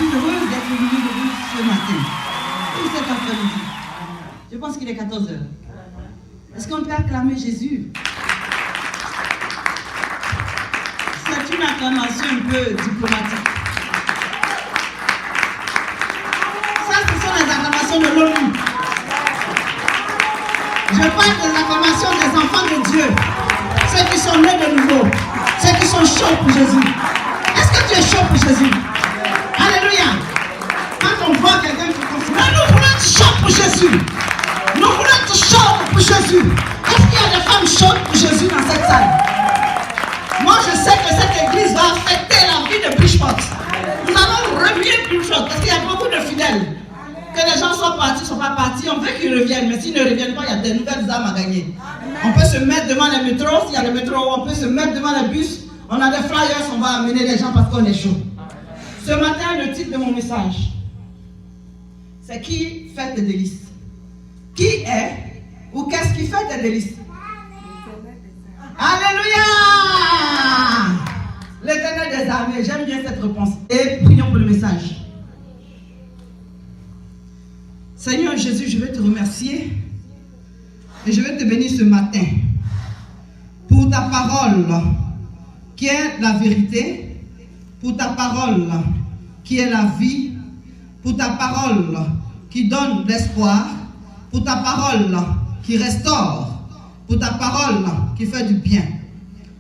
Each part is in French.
suis heureuse d'être venue de vous ce matin. Ou cet après-midi. Je pense qu'il est 14 h. Est-ce qu'on peut acclamer Jésus? C'est une acclamation un peu diplomatique. Ça, ce sont les acclamations de l'ONU. Je parle des acclamations des enfants de Dieu. Ceux qui sont nés de nouveau. Ceux qui sont chauds pour Jésus. Est-ce que tu es chaud pour Jésus? Alléluia. Quand on voit quelqu'un qui confie, mais nous voulons être chauds pour Jésus. Nous voulons être chauds pour Jésus. Est-ce qu'il y a des femmes chaudes pour Jésus dans cette salle? Moi, je sais que cette église va affecter la vie de Bridgeport. Nous allons revenir Bridgeport parce qu'il y a beaucoup de fidèles. Que les gens soient partis, ne sont pas partis, on veut qu'ils reviennent. Mais s'ils ne reviennent pas, il y a des nouvelles âmes à gagner. On peut se mettre devant les métros, s'il y a le métro, on peut se mettre devant les bus. On a des flyers, on va amener les gens parce qu'on est chaud. Ce matin, le titre de mon message, c'est qui fait tes délices? Qui est ou qu'est-ce qui fait tes délices? Alléluia! L'Éternel des armées, j'aime bien cette réponse. Et prions pour le message. Seigneur Jésus, je vais te remercier et je vais te bénir ce matin pour ta parole qui est la vérité, pour ta parole qui est la vie, pour ta parole qui donne l'espoir, pour ta parole qui restaure, pour ta parole qui fait du bien.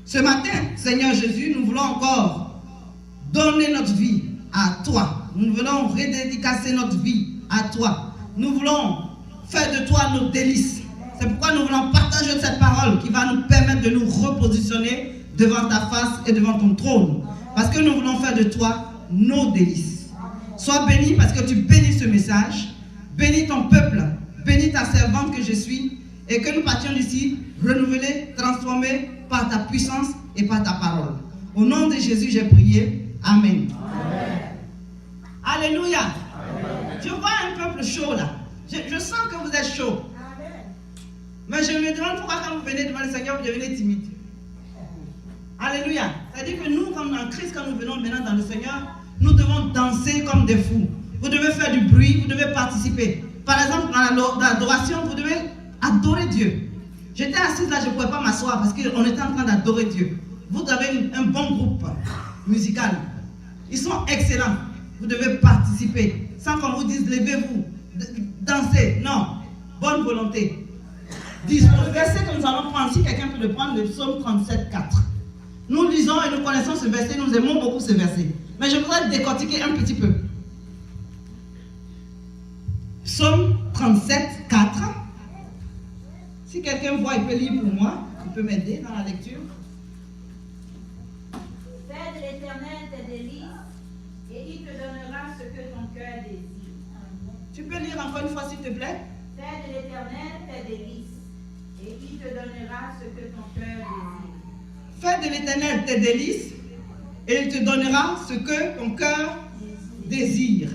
Ce matin, Seigneur Jésus, nous voulons encore donner notre vie à toi. Nous voulons redédicacer notre vie à toi. Nous voulons faire de toi nos délices. C'est pourquoi nous voulons partager cette parole qui va nous permettre de nous repositionner devant ta face et devant ton trône. Parce que nous voulons faire de toi nos délices. Sois béni parce que tu bénis ce message. Bénis ton peuple. Bénis ta servante que je suis. Et que nous partions d'ici renouvelés, transformés par ta puissance et par ta parole. Au nom de Jésus, j'ai prié. Amen. Amen. Alléluia. Amen. Je vois un peuple chaud là. Je sens que vous êtes chaud. Amen. Mais je me demande pourquoi quand vous venez devant le Seigneur, vous devenez timide. Alléluia. C'est-à-dire que nous, comme en Christ, quand nous venons maintenant dans le Seigneur, nous devons danser comme des fous. Vous devez faire du bruit, vous devez participer. Par exemple, dans l'adoration, vous devez adorer Dieu. J'étais assise là, je ne pouvais pas m'asseoir parce qu'on était en train d'adorer Dieu. Vous avez un bon groupe musical. Ils sont excellents. Vous devez participer. Sans qu'on vous dise, levez-vous, dansez. Non. Bonne volonté. Le verset que nous allons prendre, si quelqu'un peut le prendre, le psaume 37, 4. Nous lisons et nous connaissons ce verset, nous aimons beaucoup ce verset. Mais je voudrais décortiquer un petit peu. Psaume 37, 4. Si quelqu'un voit, il peut lire pour moi. Il peut m'aider dans la lecture. Fais de l'Éternel tes délices, et il te donnera ce que ton cœur désire. Tu peux lire encore une fois, s'il te plaît? Fais de l'Éternel tes délices, et il te donnera ce que ton cœur désire. Fais de l'Éternel tes délices, et il te donnera ce que ton cœur désire.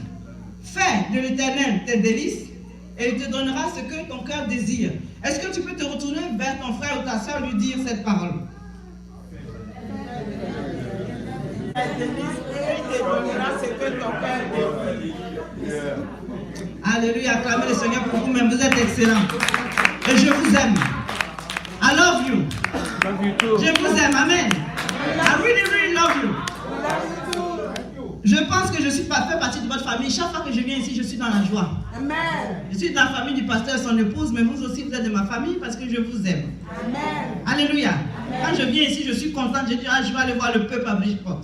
Fais de l'Éternel tes délices, et il te donnera ce que ton cœur désire. Est-ce que tu peux te retourner vers ton frère ou ta soeur et lui dire cette parole? Alléluia, acclamez le Seigneur pour vous-même, vous êtes excellents. Et je vous aime. I love you. Je vous aime, amen. I really, really love you. Je pense que je suis pas fait partie de votre famille. Chaque fois que je viens ici, je suis dans la joie. Amen. Je suis dans la famille du pasteur et son épouse, mais vous aussi, vous êtes de ma famille parce que je vous aime. Amen. Alléluia. Amen. Quand je viens ici, je suis contente. Je dis, je vais aller voir le peuple à Bridgeport.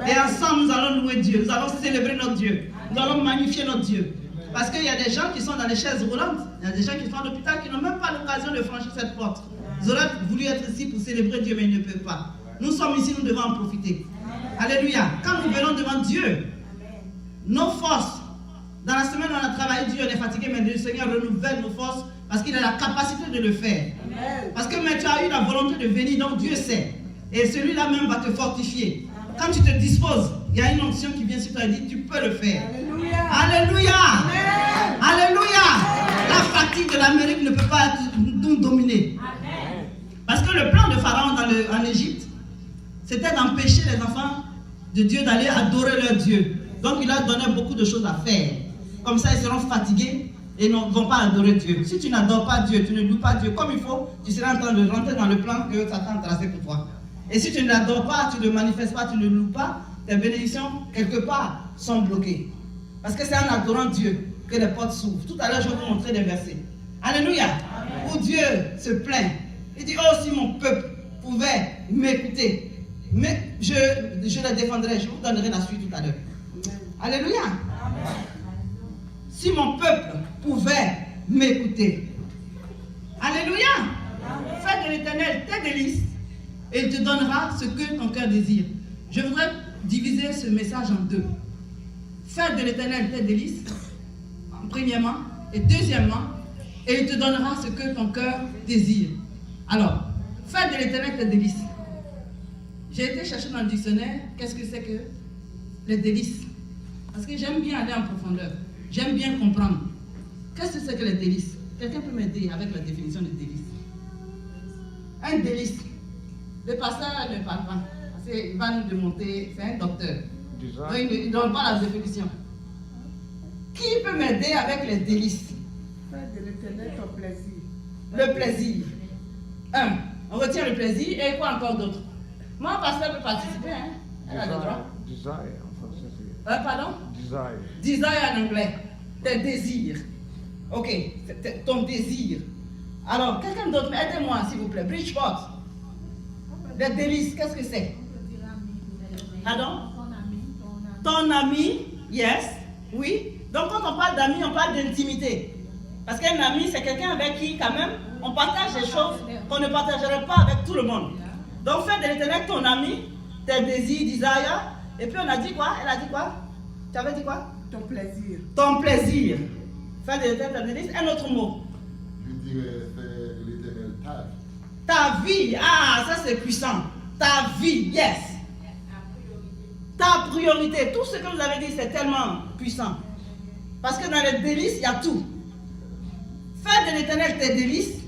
Et ensemble, nous allons louer Dieu. Nous allons célébrer notre Dieu. Nous allons magnifier notre Dieu. Parce qu'il y a des gens qui sont dans les chaises roulantes. Il y a des gens qui sont à l'hôpital qui n'ont même pas l'occasion de franchir cette porte. Ils auraient voulu être ici pour célébrer Dieu, mais ils ne peuvent pas. Nous sommes ici, nous devons en profiter. Alléluia. Quand nous venons devant Dieu, nos forces, dans la semaine on a travaillé, Dieu on est fatigué, mais le Seigneur renouvelle nos forces parce qu'il a la capacité de le faire. Parce que mais tu as eu la volonté de venir, donc Dieu sait. Et celui-là même va te fortifier. Quand tu te disposes, il y a une onction qui vient sur toi et dit, tu peux le faire. Alléluia. Alléluia. Alléluia. La fatigue de l'Amérique ne peut pas nous dominer. Parce que le plan de Pharaon en Égypte, c'était d'empêcher les enfants de Dieu d'aller adorer leur Dieu. Donc il leur donnait beaucoup de choses à faire. Comme ça, ils seront fatigués et ne vont pas adorer Dieu. Si tu n'adores pas Dieu, tu ne loues pas Dieu comme il faut, tu seras en train de rentrer dans le plan que Satan a tracé pour toi. Et si tu ne l'adores pas, tu ne le manifestes pas, tu ne le loues pas, tes bénédictions, quelque part, sont bloquées. Parce que c'est en adorant Dieu que les portes s'ouvrent. Tout à l'heure, je vais vous montrer des versets. Alléluia. Où Dieu se plaint. Il dit, oh, si mon peuple pouvait m'écouter, mais je le défendrai. Je vous donnerai la suite tout à l'heure. Alléluia. Si mon peuple pouvait m'écouter. Alléluia. Fais de l'Éternel tes délices et il te donnera ce que ton cœur désire. Je voudrais diviser ce message en deux. Fais de l'Éternel tes délices, premièrement, et deuxièmement, et il te donnera ce que ton cœur désire. Alors, fais de l'Éternel tes délices. J'ai été chercher dans le dictionnaire, qu'est-ce que c'est que les délices? Parce que j'aime bien aller en profondeur. J'aime bien comprendre. Qu'est-ce que c'est que les délices? Quelqu'un peut m'aider avec la définition de délice? Un délice. Le pasteur ne parle pas. Parce qu'il va nous démonter. C'est un docteur. Donc, il ne donne pas la définition. Qui peut m'aider avec les délices? Faire de l'Éternel ton plaisir. Le plaisir. On retient le plaisir et quoi encore d'autre? Moi, pasteur peut participer. Hein? Elle a le droit. Desire en français. Pardon? Desire. Desire en anglais. Tes désirs. Ok, ton désir. Alors, quelqu'un d'autre, aidez-moi s'il vous plaît. Bridgeport. Les délices, qu'est-ce que c'est? Pardon? Ton ami, yes, oui. Donc quand on parle d'amis, on parle d'intimité. Parce qu'un ami, c'est quelqu'un avec qui, quand même, on partage des choses qu'on ne partagerait pas avec tout le monde. Donc fais de l'Éternel ton ami, tes désirs, desire. Et puis on a dit quoi? Elle a dit quoi? Tu avais dit quoi? Ton plaisir. Ton plaisir. Fais de l'Éternel tes délices. Un autre mot. Je dirais faire de l'Éternel ta vie. Ta vie. Ah, ça c'est puissant. Ta vie, yes. Ta priorité. Tout ce que vous avez dit, c'est tellement puissant. Parce que dans les délices, il y a tout. Fais de l'Éternel tes délices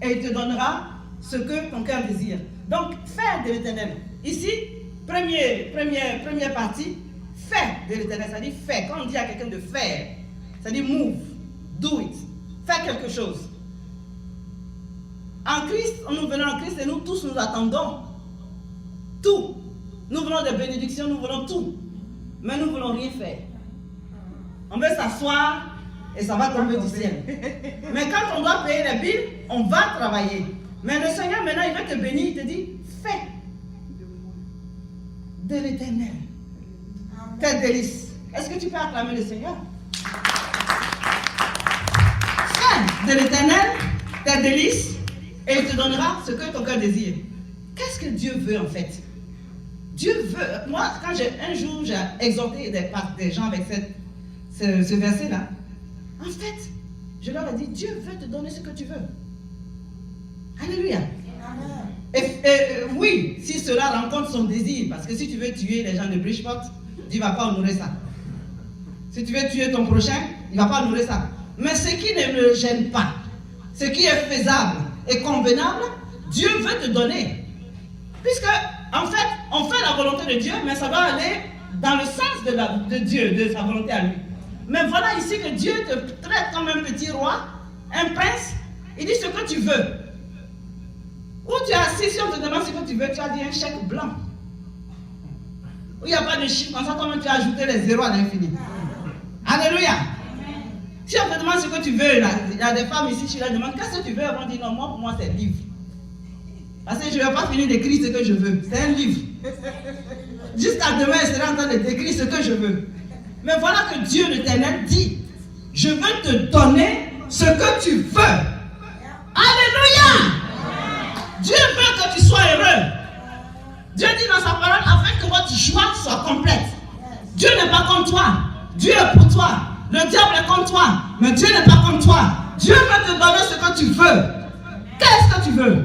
et il te donnera ce que ton cœur désire. Donc, fais de l'Éternel. Ici, première partie, fais de l'Éternel. Ça dit fais. Quand on dit à quelqu'un de faire, ça dit move, do it. Fais quelque chose. En Christ, nous venons en Christ et nous tous nous attendons. Tout. Nous voulons des bénédictions, nous voulons tout. Mais nous ne voulons rien faire. On veut s'asseoir et ça va tomber du ciel. Mais quand on doit payer les billes, on va travailler. Mais le Seigneur maintenant, il veut te bénir, il te dit, fais de l'Éternel tes délices. Est-ce que tu peux acclamer le Seigneur? Fais de l'Éternel tes délices et il te donnera ce que ton cœur désire. Qu'est-ce que Dieu veut en fait? Dieu veut, moi, quand un jour j'ai exhorté des gens avec ce verset-là, en fait, je leur ai dit, Dieu veut te donner ce que tu veux. Alléluia. Oui, si cela rencontre son désir, parce que si tu veux tuer les gens de Bridgeport, Dieu ne va pas honorer ça. Si tu veux tuer ton prochain, il ne va pas honorer ça. Mais ce qui ne me gêne pas, ce qui est faisable et convenable, Dieu veut te donner. Puisque, en fait, on fait la volonté de Dieu, mais ça va aller dans le sens de Dieu, de sa volonté à lui. Mais voilà ici que Dieu te traite comme un petit roi, un prince. Il dit ce que tu veux. Où tu es assis, si on te demande ce que tu veux, tu as dit un chèque blanc. Où il n'y a pas de chiffre, comme ça, toi-même tu as ajouté les zéros à l'infini. Alléluia. Si on te demande ce que tu veux, il y a des femmes ici, tu leur demandes qu'est-ce que tu veux, elles vont dire non, moi, pour moi c'est livre. Parce que je ne vais pas finir d'écrire ce que je veux. C'est un livre. Jusqu'à demain, je serai en train d'écrire ce que je veux. Mais voilà que Dieu l'Éternel dit, je veux te donner ce que tu veux. Alléluia. Dieu veut que tu sois heureux. Dieu dit dans sa parole, afin que votre joie soit complète. Dieu n'est pas comme toi. Dieu est pour toi. Le diable est comme toi. Mais Dieu n'est pas comme toi. Dieu veut te donner ce que tu veux. Qu'est-ce que tu veux?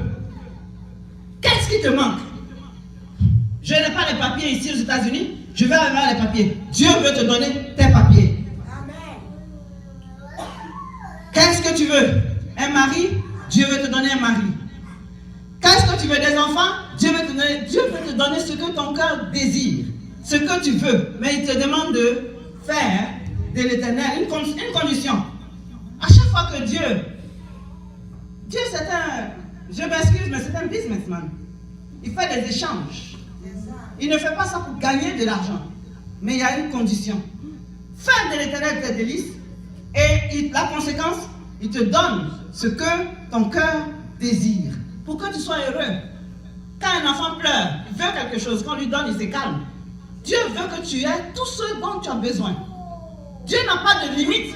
Qu'est-ce qui te manque? Je n'ai pas les papiers ici aux États-Unis. Je vais avoir les papiers. Dieu veut te donner tes papiers. Qu'est-ce que tu veux? Un mari? Dieu veut te donner un mari. Qu'est-ce que tu veux? Des enfants? Dieu veut te donner ce que ton cœur désire. Ce que tu veux. Mais il te demande de faire de l'Éternel une condition. À chaque fois que Dieu c'est un, je m'excuse, mais c'est un businessman. Il fait des échanges. Il ne fait pas ça pour gagner de l'argent. Mais il y a une condition. Faire de l'Éternel tes délices et la conséquence, il te donne ce que ton cœur désire. Pour que tu sois heureux. Quand un enfant pleure, il veut quelque chose, quand on lui donne, il se calme. Dieu veut que tu aies tout ce dont tu as besoin. Dieu n'a pas de limite.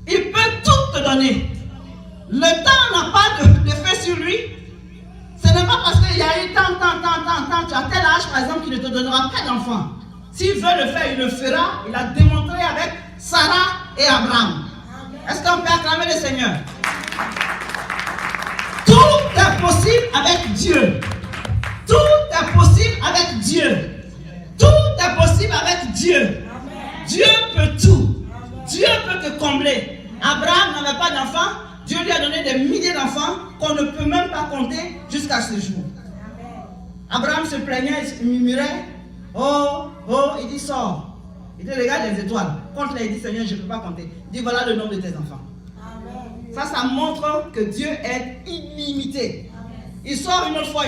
Il peut tout te donner. Le temps n'a pas d'effet sur lui. Ce n'est pas parce qu'il y a eu tant, tu as tel âge par exemple qu'il ne te donnera pas d'enfant. S'il veut le faire, il le fera. Il a démontré avec Sarah et Abraham. Est-ce qu'on peut acclamer le Seigneur? Tout est possible avec Dieu. Tout est possible avec Dieu. Tout est possible avec Dieu. Dieu peut tout. Dieu peut te combler. Abraham n'avait pas d'enfant. Dieu lui a donné des milliers d'enfants qu'on ne peut même pas compter jusqu'à ce jour. Abraham se plaignait, il murmurait. Oh, il dit sors. Il dit regarde les étoiles. Compte-les, il dit Seigneur, je ne peux pas compter. Il dit voilà le nombre de tes enfants. Ça montre que Dieu est illimité. Il sort une autre fois,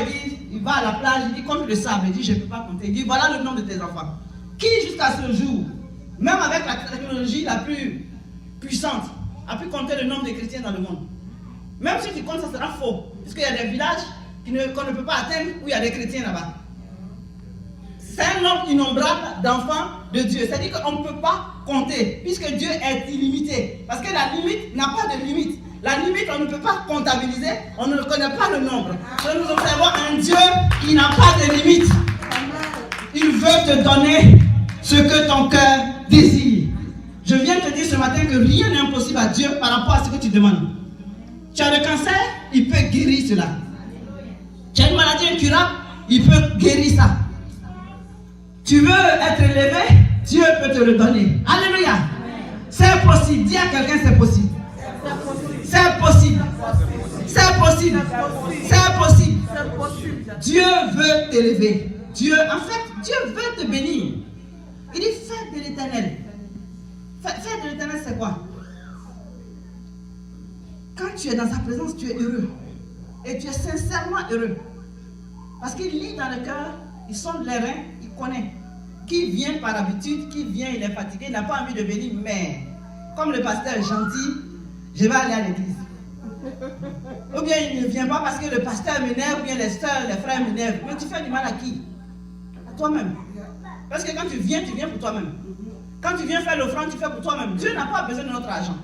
il va à la plage, il dit compte le sable. Il dit je ne peux pas compter. Il dit voilà le nombre de tes enfants. Qui jusqu'à ce jour, même avec la technologie la plus puissante, a pu compter le nombre de chrétiens dans le monde? Même si tu comptes, ça sera faux. Puisqu'il y a des villages qu'on ne peut pas atteindre où il y a des chrétiens là-bas. C'est un nombre innombrable d'enfants de Dieu. C'est-à-dire qu'on ne peut pas compter, puisque Dieu est illimité. Parce que la limite n'a pas de limite. La limite, on ne peut pas comptabiliser, on ne connaît pas le nombre. Donc nous observons un Dieu qui n'a pas de limite. Il veut te donner ce que ton cœur désire. Je viens te dire ce matin que rien n'est impossible à Dieu par rapport à ce que tu demandes. Tu as le cancer, il peut guérir cela. Tu as une maladie incurable, il peut guérir ça. Tu veux être élevé, Dieu peut te le donner. Alléluia. C'est possible. Dis à quelqu'un c'est possible. C'est possible. C'est possible. C'est possible. Dieu veut t'élever. Dieu veut te bénir. Il dit fais de l'Éternel. Faire de l'Éternel, c'est quoi? Quand tu es dans sa présence, tu es heureux. Et tu es sincèrement heureux. Parce qu'il lit dans le cœur, il sonde les reins, il connaît. Qui vient par habitude, qui vient, il est fatigué, il n'a pas envie de venir, mais comme le pasteur est gentil, je vais aller à l'église. Ou bien il ne vient pas parce que le pasteur m'énerve, ou bien les soeurs, les frères m'énervent. Mais tu fais du mal à qui? À toi-même. Parce que quand tu viens pour toi-même. Quand tu viens faire l'offrande, tu fais pour toi-même. Dieu n'a pas besoin de notre argent.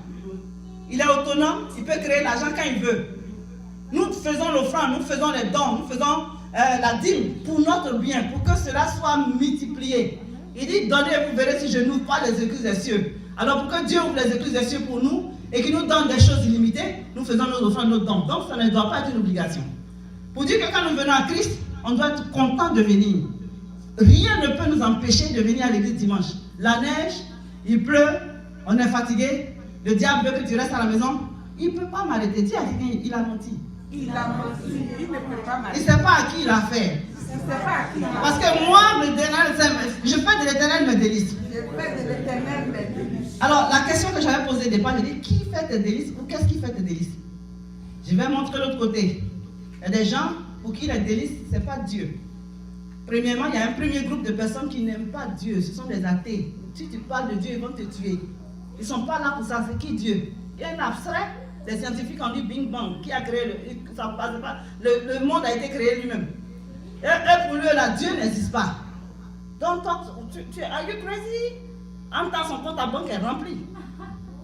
Il est autonome, il peut créer l'argent quand il veut. Nous faisons l'offrande, nous faisons les dons, nous faisons la dîme pour notre bien, pour que cela soit multiplié. Il dit, donnez et vous verrez si je n'ouvre pas les écluses des cieux. Alors pour que Dieu ouvre les écluses des cieux pour nous et qu'il nous donne des choses illimitées, nous faisons nos offrandes, nos dons. Donc ça ne doit pas être une obligation. Pour dire que quand nous venons à Christ, on doit être content de venir. Rien ne peut nous empêcher de venir à l'église dimanche. La neige, il pleut, on est fatigué, le diable veut que tu restes à la maison. Il ne peut pas m'arrêter. Dis à quelqu'un, il a menti. Il a menti, il ne peut pas m'arrêter. Il ne sait pas à qui il a fait. Parce que moi, je fais de l'Éternel mes délices. Je fais de l'Éternel mes délices. Alors, la question que j'avais posée au départ, je dis, qui fait tes délices ou qu'est-ce qui fait tes délices? Je vais montrer l'autre côté. Il y a des gens pour qui les délices, ce n'est pas Dieu. Premièrement, il y a un premier groupe de personnes qui n'aiment pas Dieu. Ce sont des athées. Si tu parles de Dieu, ils vont te tuer. Ils ne sont pas là pour ça. C'est qui Dieu? Il y a un abstrait. Les scientifiques ont dit Bing Bang. Qui a créé ça passe pas. Le monde a été créé lui-même. Et pour lui, là, Dieu n'existe pas. Donc, are you crazy? En même temps, son compte à banque est rempli.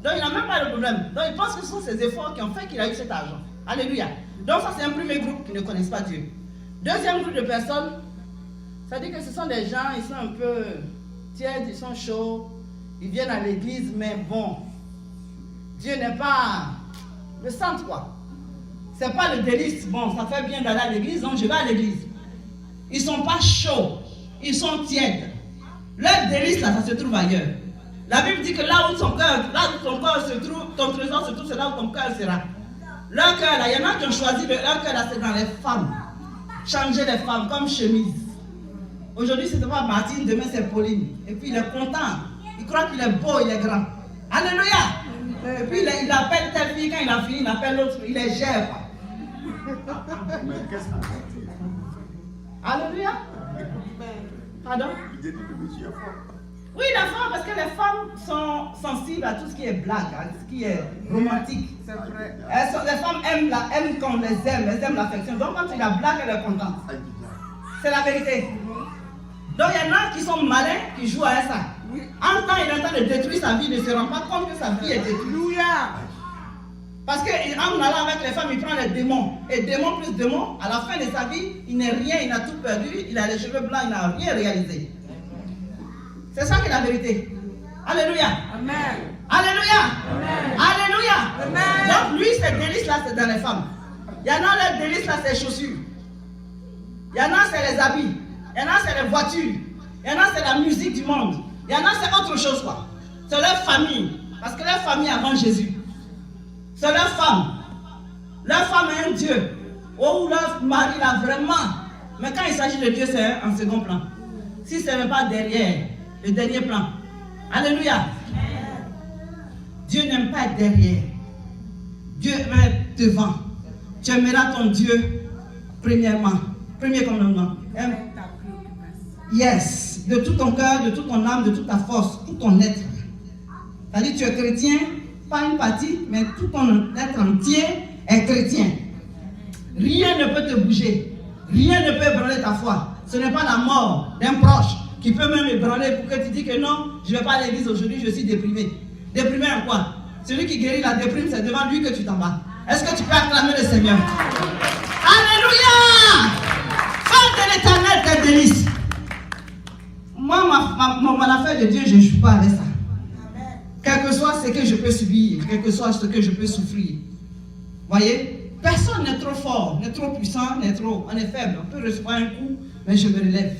Donc, il n'a même pas de problème. Donc, il pense que ce sont ses efforts qui ont fait qu'il a eu cet argent. Alléluia. Donc, ça, c'est un premier groupe qui ne connaissent pas Dieu. Deuxième groupe de personnes, ça dit que ce sont des gens, ils sont un peu tièdes, ils sont chauds, ils viennent à l'église, mais bon, Dieu n'est pas le centre, quoi. C'est pas le délice. Bon, ça fait bien d'aller à l'église, donc je vais à l'église. Ils ne sont pas chauds, ils sont tièdes. Leur délice, là, ça se trouve ailleurs. La Bible dit que là où ton cœur se trouve, ton trésor se trouve, c'est là où ton cœur sera. Leur cœur, là, il y en a qui ont choisi, leur cœur, là, c'est dans les femmes. Changer les femmes comme chemise. Aujourd'hui, c'est pas Martine, demain, c'est Pauline. Et puis, il est content. Il croit qu'il est beau, il est grand. Alléluia. Et puis il appelle telle fille, quand il a fini, il appelle l'autre, il les gère. Mais qu'est-ce qu'on va dire? Alléluia. Pardon? Oui, la femme, parce que les femmes sont sensibles à tout ce qui est blague, à ce qui est romantique. C'est vrai. Les femmes aiment qu'on les aime, elles aiment l'affection. Donc quand tu la blague, elle est contente. C'est la vérité. Donc il y en a qui sont malins, qui jouent à ça. En temps, il est en train de détruire sa vie, il ne se rend pas compte que sa vie est détruite. Alléluia. Parce qu'en allant avec les femmes, il prend les démons. Et démon plus démon, à la fin de sa vie, il n'est rien, il a tout perdu, il a les cheveux blancs, il n'a rien réalisé. C'est ça qui est la vérité. Alléluia. Amen. Alléluia. Amen. Alléluia. Amen. Donc lui, ses délices là, c'est dans les femmes. Il y en a les délices là, c'est les chaussures. Il y en a, c'est les habits. Il y en a, c'est les voitures. Il y en a, c'est la musique du monde. Il y en a, c'est autre chose quoi. C'est leur famille. Parce que leur famille avant Jésus. C'est leur femme. Leur femme est un Dieu. Oh, leur mari là, vraiment. Mais quand il s'agit de Dieu, c'est en second plan. Si ce n'est pas derrière, le dernier plan. Alléluia. Dieu n'aime pas être derrière. Dieu va être devant. Tu aimeras ton Dieu premièrement. Premier commandement. Yes. De tout ton cœur, de toute ton âme, de toute ta force, tout ton être. C'est-à-dire tu es chrétien, pas une partie, mais tout ton être entier est chrétien. Rien ne peut te bouger. Rien ne peut ébranler ta foi. Ce n'est pas la mort d'un proche qui peut même ébranler pour que tu dis que non, je ne vais pas à l'église aujourd'hui, je suis déprimé. Déprimé en quoi? Celui qui guérit la déprime, c'est devant lui que tu t'en vas. Est-ce que tu peux acclamer le Seigneur? Alléluia! Fais de l'Éternel tes délices. Moi, mon affaire de Dieu, je ne joue pas avec ça. Quel que soit ce que je peux subir, quel que soit ce que je peux souffrir. Voyez, personne n'est trop fort, n'est trop puissant, n'est trop. On est faible, on peut recevoir un coup, mais je me relève.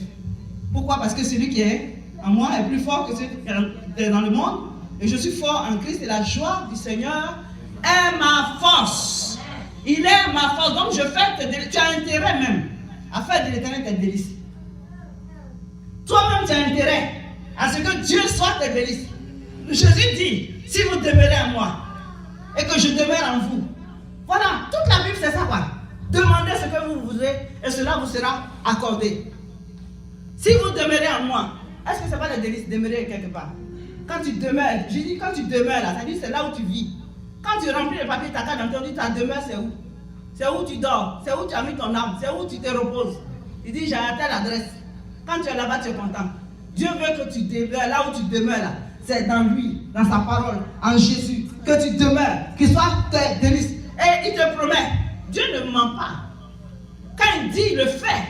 Pourquoi? Parce que celui qui est en moi est plus fort que celui qui est dans le monde. Et je suis fort en Christ et la joie du Seigneur est ma force. Il est ma force. Donc je fais, tu as intérêt même à faire de l'Éternel tes délices. Toi-même, tu as intérêt à ce que Dieu soit tes délices. Jésus dit, si vous demeurez en moi et que je demeure en vous. Voilà, toute la Bible c'est ça quoi. Demandez ce que vous voudrez et cela vous sera accordé. Si vous demeurez en moi, est-ce que ce n'est pas le délice de demeurer quelque part? Quand tu demeures, je dis quand tu demeures là, ça dit c'est là où tu vis. Quand tu remplis le papier, ta carte d'identité, ta demeure c'est où? C'est où tu dors, c'est où tu as mis ton âme, c'est où tu te reposes. Il dit j'ai à telle adresse. Quand tu es là-bas, tu es content. Dieu veut que tu demeures là où tu demeures là. C'est dans lui, dans sa parole, en Jésus, que tu demeures, qu'il soit tes délices. Et il te promet, Dieu ne ment pas. Quand il dit, il le fait.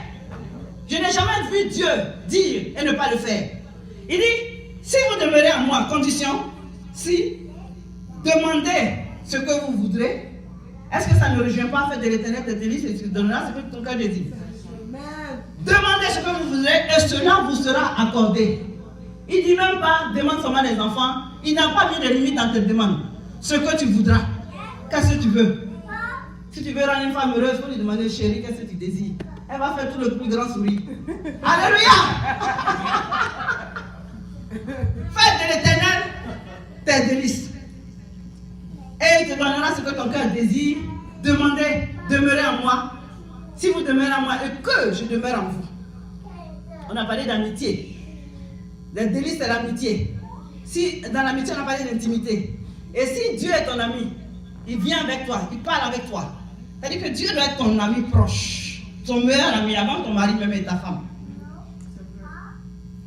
Je n'ai jamais vu Dieu dire et ne pas le faire. Il dit, si vous demeurez en moi, condition, si demandez ce que vous voudrez, est-ce que ça ne rejoint pas à faire de l'Éternel tes délices et tu donneras ce que ton cœur désire? Demandez ce que vous voudrez et cela vous sera accordé. Il dit même pas, demande seulement les enfants. Il n'a pas mis de limite dans tes demandes. Ce que tu voudras. Qu'est-ce que tu veux? Si tu veux rendre une femme heureuse, il faut lui demander, chérie, qu'est-ce que tu désires? Elle va faire tout le plus grand sourire. Alléluia! Faites de l'Éternel tes délices. Et il te donnera ce que ton cœur désire. Demandez, demeurez en moi. Si vous demeurez en moi et que je demeure en vous. On a parlé d'amitié. Les délices, c'est l'amitié. Si dans l'amitié, on a parlé d'intimité. Et si Dieu est ton ami, il vient avec toi, il parle avec toi. C'est-à-dire que Dieu doit être ton ami proche. Ton meilleur ami avant ton mari même et ta femme.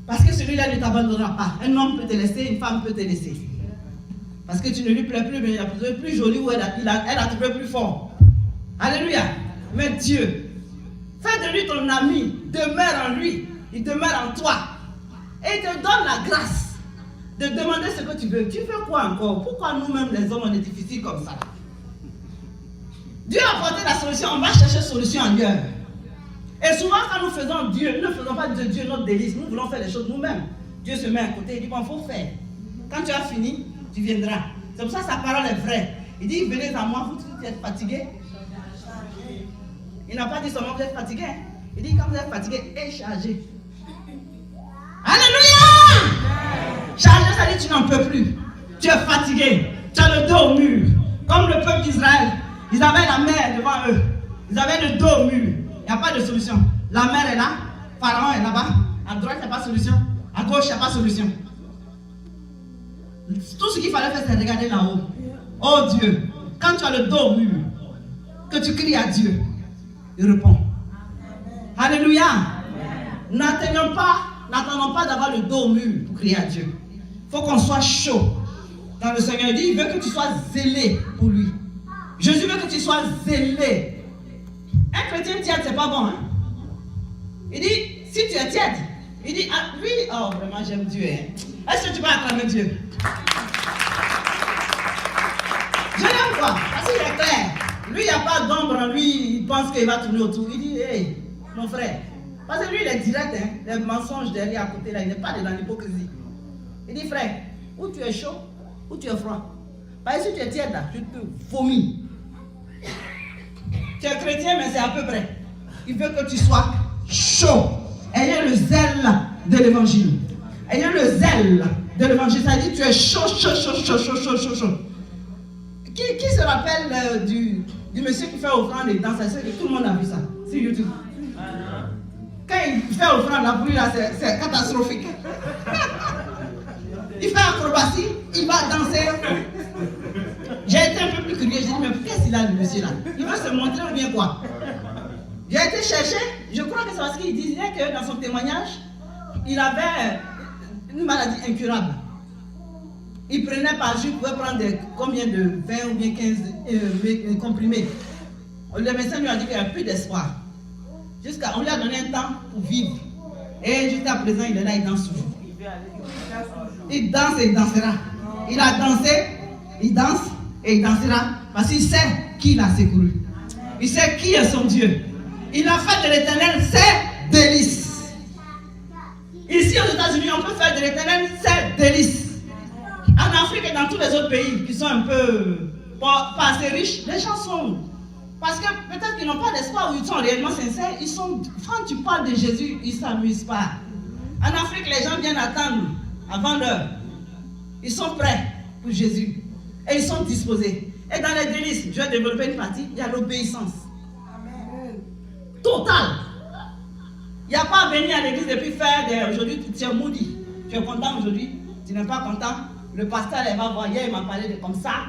Parce que celui-là ne t'abandonnera pas. Un homme peut te laisser, une femme peut te laisser. Parce que tu ne lui plais plus, mais il a trouvé plus joli ou elle a trouvé plus fort. Alléluia. Mais Dieu, fais de lui ton ami, demeure en lui, il demeure en toi. Et il te donne la grâce de demander ce que tu veux. Tu veux quoi encore? Pourquoi nous-mêmes les hommes on est difficiles comme ça? Dieu a apporté la solution, on va chercher solution ailleurs. Et souvent quand nous faisons Dieu, nous ne faisons pas de Dieu notre délice, nous voulons faire les choses nous-mêmes. Dieu se met à côté, il dit bon, il faut faire. Quand tu as fini, tu viendras. C'est pour ça que sa parole est vraie. Il dit venez à moi, vous qui êtes fatigués. Il n'a pas dit seulement vous êtes fatigués. Il dit quand vous êtes fatigués et chargés. Alléluia! Chargé, ça dit tu n'en peux plus. Tu es fatigué. Tu as le dos au mur. Comme le peuple d'Israël. Ils avaient la mer devant eux. Ils avaient le dos au mur. Il n'y a pas de solution. La mer est là. Pharaon est là-bas. À droite, il n'y a pas de solution. À gauche, il n'y a pas de solution. Tout ce qu'il fallait faire, c'est regarder là-haut. Oh Dieu, quand tu as le dos au mur, que tu cries à Dieu, il répond. Alléluia. N'attendons pas d'avoir le dos au mur pour crier à Dieu. Il faut qu'on soit chaud. Dans le Seigneur, il dit, il veut que tu sois zélé pour lui. Jésus veut que tu sois zélé. Un chrétien tiède, c'est pas bon. Hein? Il dit, si tu es tiède, il dit, ah, lui, oh vraiment j'aime Dieu. Hein? Est-ce que tu peux acclamer Dieu? Je l'aime quoi? Parce qu'il est clair. Lui, il n'y a pas d'ombre en lui, il pense qu'il va tourner autour. Il dit, hey, mon frère. Parce que lui, il est direct, hein? Les mensonges derrière à côté là, il n'est pas dans l'hypocrisie. Il dit, frère, ou tu es chaud, ou tu es froid. Parce que si tu es tiède là, tu te vomis. Tu es chrétien, mais c'est à peu près. Il veut que tu sois chaud. Ayez le zèle de l'évangile. Ayez le zèle de l'évangile. Ça dit, tu es chaud, chaud, chaud, chaud, chaud, chaud, chaud, chaud. Qui se rappelle du monsieur qui fait offrande et danse? Tout le monde a vu ça sur YouTube. Quand il fait offrande, la pluie là, c'est catastrophique. Il fait acrobatie, il va danser. J'ai été un peu plus curieux, j'ai dit, mais qu'est-ce qu'il a le monsieur là? Il veut se montrer ou bien quoi? J'ai été chercher, je crois que c'est parce qu'il disait que dans son témoignage, il avait une maladie incurable. Il prenait par jour, il pouvait prendre combien de 20 ou bien 15 comprimés. Le médecin lui a dit qu'il n'y avait plus d'espoir. On lui a donné un temps pour vivre. Et jusqu'à présent, il est là, il danse toujours. Il danse et il dansera. Il a dansé, il danse et il dansera. Parce qu'il sait qui l'a secouru. Il sait qui est son Dieu. Il a fait de l'Éternel ses délices. Ici aux États-Unis, on peut faire de l'Éternel ses délices. En Afrique et dans tous les autres pays qui sont un peu pas assez riches, les gens sont. Parce que peut-être qu'ils n'ont pas d'espoir ou ils sont réellement sincères. Ils sont. Quand tu parles de Jésus, ils ne s'amusent pas. En Afrique, les gens viennent attendre avant l'heure. Ils sont prêts pour Jésus. Et ils sont disposés. Et dans les délices, je vais développer une partie, il y a l'obéissance. Totale. Il n'y a pas à venir à l'église et puis faire des. Aujourd'hui, tu es maudit. Tu es content aujourd'hui, tu n'es pas content. Le pasteur, il va voir, hier, il m'a parlé de comme ça.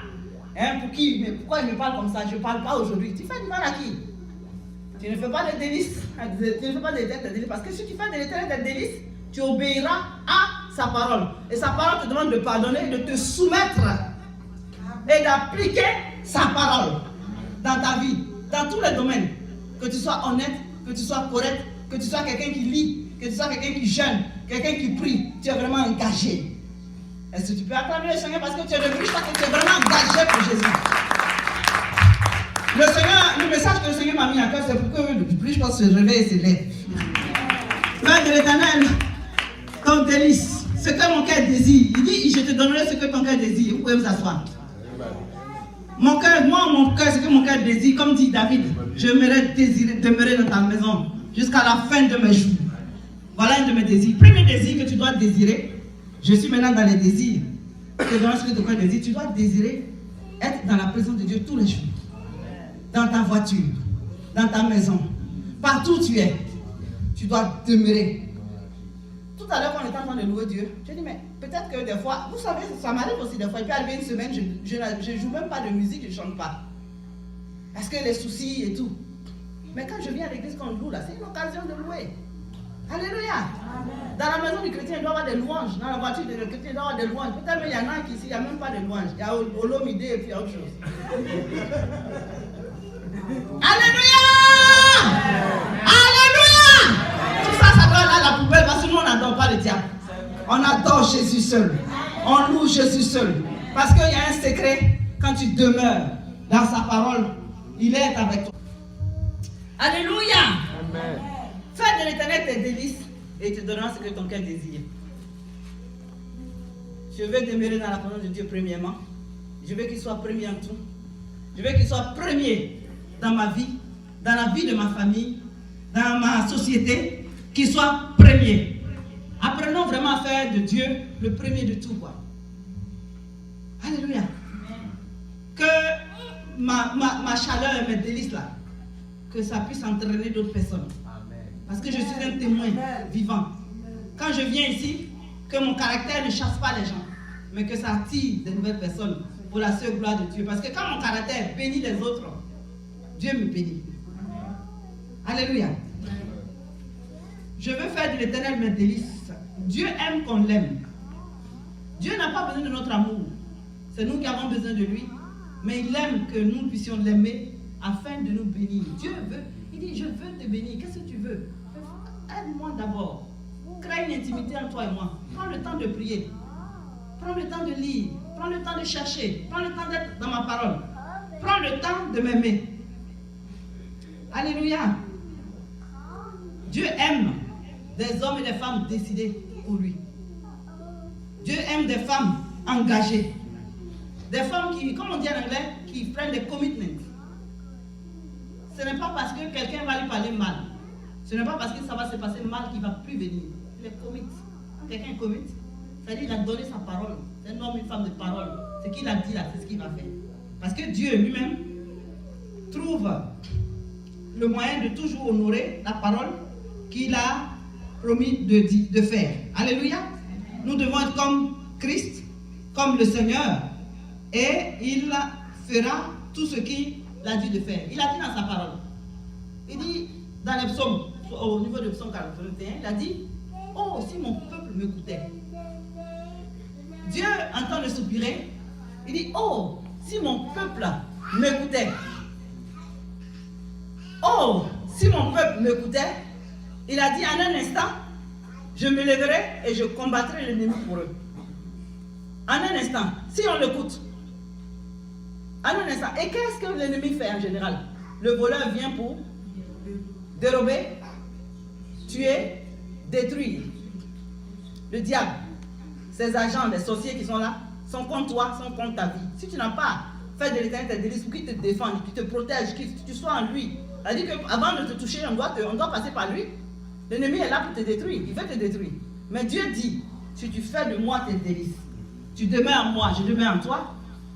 Hein, pour qui? Mais pourquoi il me parle comme ça? Je ne parle pas aujourd'hui. Tu fais du mal à qui? Tu ne fais pas de délices. Tu ne fais pas de délices. Parce que si tu fais de l'éternel des délices, tu obéiras à sa parole. Et sa parole te demande de pardonner, de te soumettre et d'appliquer sa parole dans ta vie, dans tous les domaines. Que tu sois honnête, que tu sois correct, que tu sois quelqu'un qui lit, que tu sois quelqu'un qui jeûne, quelqu'un qui prie. Tu es vraiment engagé. Est-ce que tu peux acclamer le Seigneur parce que tu es devenu, parce que tu es vraiment engagé pour Jésus. Le Seigneur, le message que le Seigneur m'a mis à cœur, c'est pour que plus je pense se réveille et se lève. Père de l'Éternel, ton délice, ce que mon cœur désire. Il dit, je te donnerai ce que ton cœur désire. Vous pouvez vous asseoir. Mon cœur, mon cœur, ce que mon cœur désire, comme dit David, je demeurer dans ta maison jusqu'à la fin de mes jours. Voilà un de mes désirs. Premier désir que tu dois désirer. Je suis maintenant dans les désirs. Que dans ce que ton cœur désire, tu dois désirer être dans la présence de Dieu tous les jours. Dans ta voiture, dans ta maison, partout où tu es, tu dois demeurer. Tout à l'heure, quand on était en train de louer Dieu, j'ai dit, mais peut-être que des fois, vous savez, ça m'arrive aussi des fois, il peut arriver une semaine, je ne joue même pas de musique, je ne chante pas. Parce que les soucis et tout. Mais quand je viens à l'église, quand on loue là, c'est une occasion de louer. Alléluia. Amen. Dans la maison du chrétien, il doit y avoir des louanges. Dans la voiture du chrétien, il doit y avoir des louanges. Peut-être qu'il y en a qui ici, il n'y a même pas de louanges. Il y a Olomide et puis autre chose. Alléluia. Alléluia. Tout ça, ça doit aller à la poubelle parce que nous, on n'adore pas le diable. On adore Jésus seul. On loue Jésus seul. Parce qu'il y a un secret. Quand tu demeures dans sa parole, il est avec toi. Alléluia. Amen. Fais de l'Éternel tes délices et il te donnera ce que ton cœur désire. Je veux demeurer dans la présence de Dieu premièrement. Je veux qu'il soit premier en tout. Je veux qu'il soit premier dans ma vie, dans la vie de ma famille, dans ma société, qu'il soit premier. Apprenons vraiment à faire de Dieu le premier de tout, quoi. Alléluia. Que ma chaleur et mes délices là, que ça puisse entraîner d'autres personnes. Parce que je suis un témoin vivant. Quand je viens ici, que mon caractère ne chasse pas les gens, mais que ça attire de nouvelles personnes pour la seule gloire de Dieu. Parce que quand mon caractère bénit les autres, Dieu me bénit. Alléluia. Je veux faire de l'Éternel mes délices. Dieu aime qu'on l'aime. Dieu n'a pas besoin de notre amour. C'est nous qui avons besoin de lui. Mais il aime que nous puissions l'aimer afin de nous bénir. Dieu veut. Il dit, je veux te bénir. Qu'est-ce que tu veux? Aide-moi d'abord. Crée une intimité entre toi et moi. Prends le temps de prier. Prends le temps de lire. Prends le temps de chercher. Prends le temps d'être dans ma parole. Prends le temps de m'aimer. Alléluia. Dieu aime des hommes et des femmes décidés pour lui. Dieu aime des femmes engagées. Des femmes qui, comme on dit en anglais, qui prennent des commitments. Ce n'est pas parce que quelqu'un va lui parler mal. Ce n'est pas parce que ça va se passer mal qu'il ne va plus venir. Il est commit. Quand quelqu'un est commit, c'est-à-dire qu'il a donné sa parole. C'est un homme, une femme de parole. Ce qu'il a dit là, c'est ce qu'il va faire. Parce que Dieu lui-même trouve le moyen de toujours honorer la parole qu'il a promis de faire. Alléluia. Nous devons être comme Christ, comme le Seigneur, et il fera tout ce qu'il a dit de faire. Il a dit dans sa parole. Il dit dans les psaumes, au niveau du psaume 41, il a dit, oh, si mon peuple m'écoutait. Dieu entend le soupirer. Il dit, oh, si mon peuple m'écoutait. Oh, si mon peuple m'écoutait. Il a dit en un instant, je me lèverai et je combattrai l'ennemi pour eux. En un instant, si on l'écoute. En un instant. Et qu'est-ce que l'ennemi fait en général? Le voleur vient pour dérober, tuer, détruire. Le diable, ses agents, les sorciers qui sont là, sont contre toi, sont contre ta vie. Si tu n'as pas fait de l'Éternel tes délices pour qu'il te défende, qu'il te protège, que tu sois en lui. C'est-à-dire qu'avant de te toucher, on doit passer par lui. L'ennemi est là pour te détruire, il veut te détruire. Mais Dieu dit, si tu fais de moi tes délices, tu demeures en moi, je demeure en toi,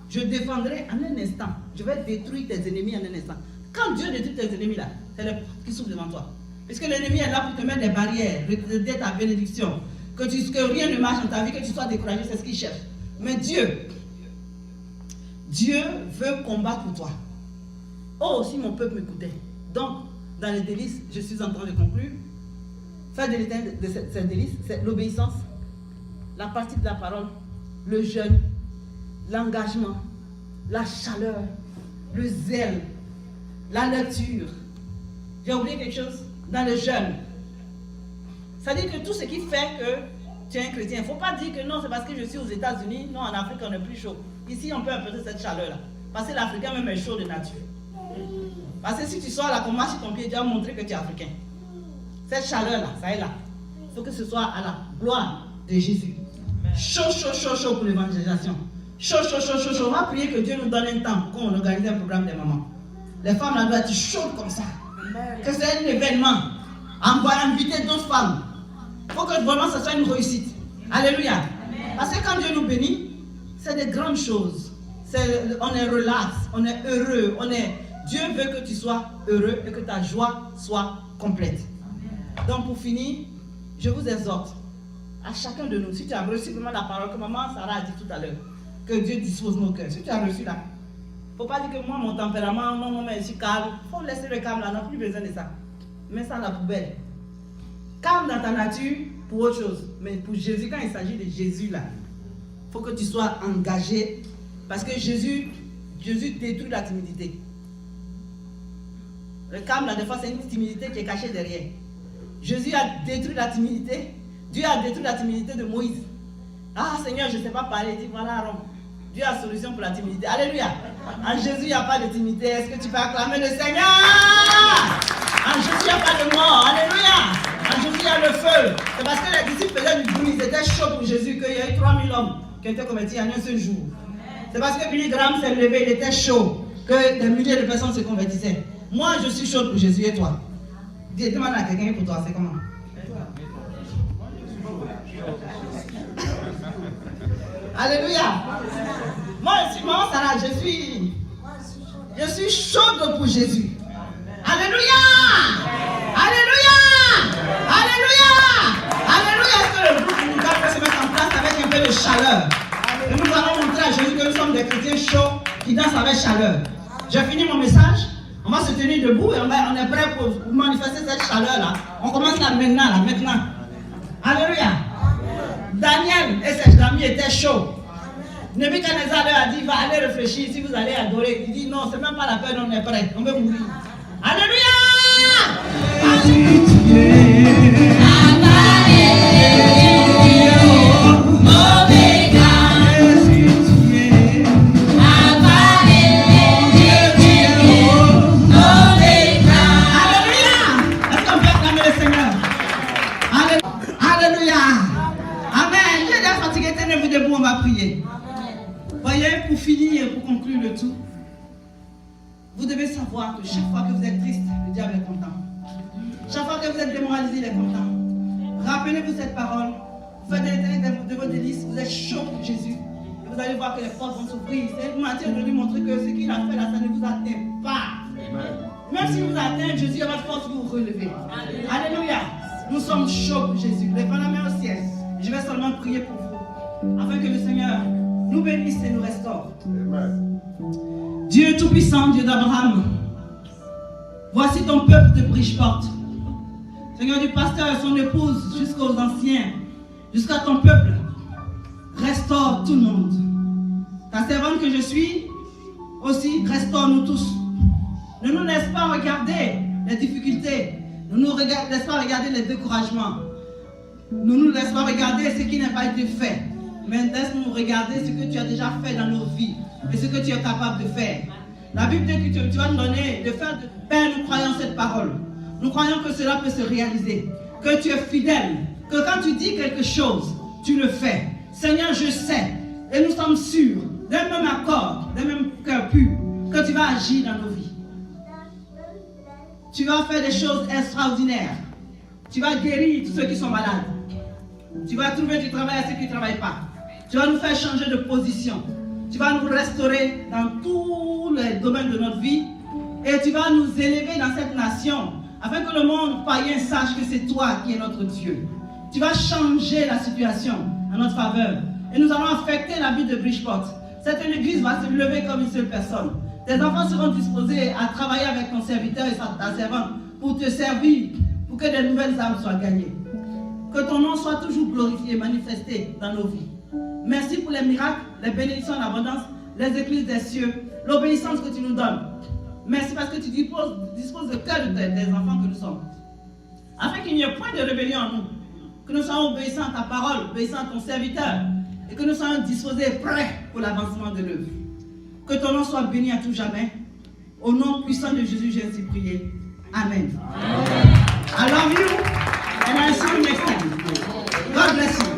je défendrai en un instant. Je vais détruire tes ennemis en un instant. Quand Dieu détruit tes ennemis là, c'est les portes qui s'ouvrent devant toi. Puisque l'ennemi est là pour te mettre des barrières, retarder ta bénédiction. Que rien ne marche dans ta vie, que tu sois découragé, c'est ce qu'il cherche. Mais Dieu veut combattre pour toi. Oh, si mon peuple m'écoutait. Donc, dans les délices, je suis en train de conclure. Faire de l'Éternel de ces délices, c'est l'obéissance, la partie de la parole, le jeûne, l'engagement, la chaleur, le zèle, la lecture. J'ai oublié quelque chose dans le jeûne. C'est-à-dire que tout ce qui fait que tu es un chrétien, il ne faut pas dire que non, c'est parce que je suis aux États-Unis, non, en Afrique on est plus chaud. Ici on peut apporter cette chaleur-là. Parce que l'Africain même est chaud de nature. Parce que si tu sors là, qu'on marche sur ton pied, tu vas montrer que tu es africain. Cette chaleur-là, ça est là. Il faut que ce soit à la gloire de Jésus. Chaud, chaud, chaud, chaud pour l'évangélisation. Chaud, chaud, chaud, chaud, chaud. On va prier que Dieu nous donne un temps pour qu'on organise un programme des mamans. Les femmes là doivent être chaudes comme ça. Que c'est un événement. Inviter d'autres femmes. Il faut que vraiment ce soit une réussite. Alléluia. Parce que quand Dieu nous bénit, c'est des grandes choses. On est relax, on est heureux. Dieu veut que tu sois heureux et que ta joie soit complète. Donc pour finir, je vous exhorte à chacun de nous, si tu as reçu vraiment la parole que maman Sarah a dit tout à l'heure, que Dieu dispose nos cœurs. Si tu as reçu là, il ne faut pas dire que moi mon tempérament, non, mais je suis calme. Il faut laisser le calme là, on n'a plus besoin de ça. Mets ça à la poubelle. Calme dans ta nature pour autre chose. Mais pour Jésus, quand il s'agit de Jésus là, il faut que tu sois engagé. Parce que Jésus détruit la timidité. Le calme là, des fois, c'est une timidité qui est cachée derrière. Jésus a détruit la timidité. Dieu a détruit la timidité de Moïse. Ah Seigneur, je ne sais pas parler. Il dit voilà Aaron. Dieu a solution pour la timidité. Alléluia. En Jésus, il n'y a pas de timidité. Est-ce que tu peux acclamer le Seigneur? En Jésus, il n'y a pas de mort. Alléluia. En Jésus, il y a le feu. C'est parce que les disciples faisaient du bruit. Ils étaient chauds pour Jésus qu'il y a eu 3000 hommes qui ont été convertis en un seul jour. C'est parce que Billy Graham s'est levé, il était chaud, que des milliers de personnes se convertissaient. Moi, je suis chaud pour Jésus et toi. Demande à quelqu'un pour toi, c'est comment? Alléluia. Moi aussi, maman Sarah, je suis chaude pour Jésus. Alléluia. Alléluia. Alléluia. Alléluia. Est-ce que le groupe nous peut se mettre en place avec un peu de chaleur? Et nous allons montrer à Jésus que nous sommes des chrétiens chauds qui dansent avec chaleur. J'ai fini mon message. On va se tenir debout et on est prêt pour manifester cette chaleur-là. On commence là maintenant. Alléluia. Daniel et ses amis étaient chauds. Nebuchadnezzar leur a dit, va aller réfléchir si vous allez adorer. Il dit, non, c'est même pas la peine, on est prêt. On veut mourir. Alléluia. Debout, on va prier. Voyez, pour finir, pour conclure le tout, vous devez savoir que chaque fois que vous êtes triste, le diable est content. Chaque fois que vous êtes démoralisé, il est content. Rappelez-vous cette parole. Vous faites de vos délices, vous êtes chaud pour Jésus. Et vous allez voir que les portes vont s'ouvrir. C'est Matthieu de lui montrer que ce qu'il a fait là, ça ne vous atteint pas. Même si vous atteint, Jésus a votre force pour vous relever. Alléluia. Nous sommes chauds pour Jésus. Levez la main au ciel. Je vais seulement prier pour vous, afin que le Seigneur nous bénisse et nous restaure. Amen. Dieu Tout-Puissant, Dieu d'Abraham, voici ton peuple de Bridgeport. Seigneur, du pasteur et son épouse jusqu'aux anciens, jusqu'à ton peuple, restaure tout le monde. Ta servante que je suis, aussi, restaure-nous tous. Ne nous laisse pas regarder les difficultés, ne nous laisse pas regarder les découragements. Ne nous laisse pas regarder ce qui n'a pas été fait, mais laisse-nous regarder ce que tu as déjà fait dans nos vies et ce que tu es capable de faire. La Bible dit que tu vas nous donner de faire de Père, nous croyons cette parole. Nous croyons que cela peut se réaliser, que tu es fidèle, que quand tu dis quelque chose, tu le fais. Seigneur, je sais, et nous sommes sûrs, d'un même accord, d'un même cœur pur, que tu vas agir dans nos vies. Tu vas faire des choses extraordinaires. Tu vas guérir tous ceux qui sont malades. Tu vas trouver du travail à ceux qui ne travaillent pas. Tu vas nous faire changer de position. Tu vas nous restaurer dans tous les domaines de notre vie. Et tu vas nous élever dans cette nation, afin que le monde païen sache que c'est toi qui es notre Dieu. Tu vas changer la situation en notre faveur. Et nous allons affecter la vie de Bridgeport. Cette église va se lever comme une seule personne. Tes enfants seront disposés à travailler avec ton serviteur et ta servante pour te servir, pour que de nouvelles âmes soient gagnées. Que ton nom soit toujours glorifié, manifesté dans nos vies. Merci pour les miracles, les bénédictions en abondance, les écluses des cieux, l'obéissance que tu nous donnes. Merci parce que tu disposes le cœur des enfants que nous sommes. Afin qu'il n'y ait point de rébellion en nous. Que nous soyons obéissants à ta parole, obéissants à ton serviteur. Et que nous soyons disposés, prêts pour l'avancement de l'œuvre. Que ton nom soit béni à tout jamais. Au nom puissant de Jésus, j'ai ainsi prié. Amen. I love you and I see you next time. God bless you.